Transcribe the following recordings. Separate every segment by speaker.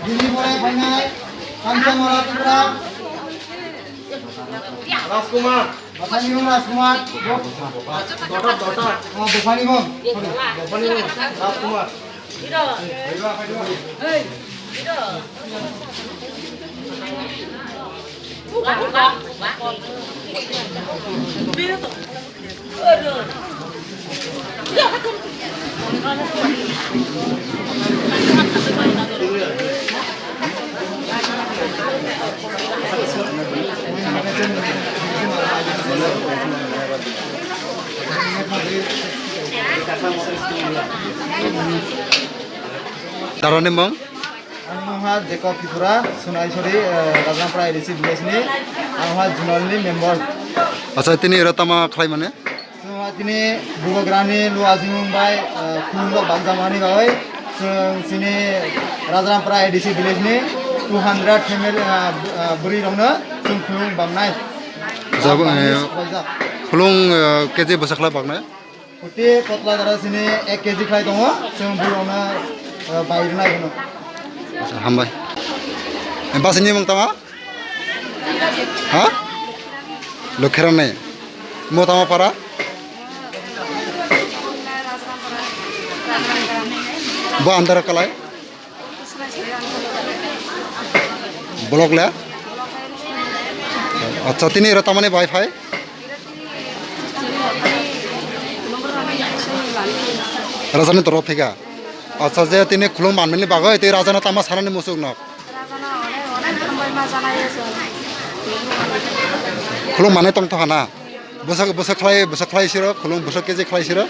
Speaker 1: दिल्ली बराय फाइनाय कांचामारा त्रिपुरा
Speaker 2: राजकुमार
Speaker 1: बसानिमोन राजकुमार बसानिमोन
Speaker 2: राजकुमार
Speaker 3: Darane mong?
Speaker 1: Angha Jacob Tripura Sunaisori Rajanpura ADC village ni angha junal ni member
Speaker 3: Asa tini ratama khlai mane?
Speaker 1: tini Bugograni Luazimung bai Kundo Banjamani bai sini Rajanpura ADC village ni 200 family buri rongna sungkhulung bamnai
Speaker 3: Jabo khulung keje basakla bagne?
Speaker 1: Puti potla dara sini 1 kg khlai dongo sung buri rongna bairna gono
Speaker 3: Hambai. Empas ini mong tama? Ha? Lokheran ne. Mo tama para? Ba andar kalai? Blok le? Acha tini ratamane wifi? Rajani torof thega. Acha je tini khulum manmeni bagai te rajana tama sarani musuk nok. Khulum mane tong to hana. Bosak khlai siro khulum bosak keje khlai siro.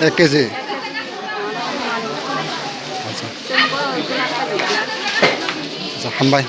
Speaker 3: 1 kg. Acha hambai.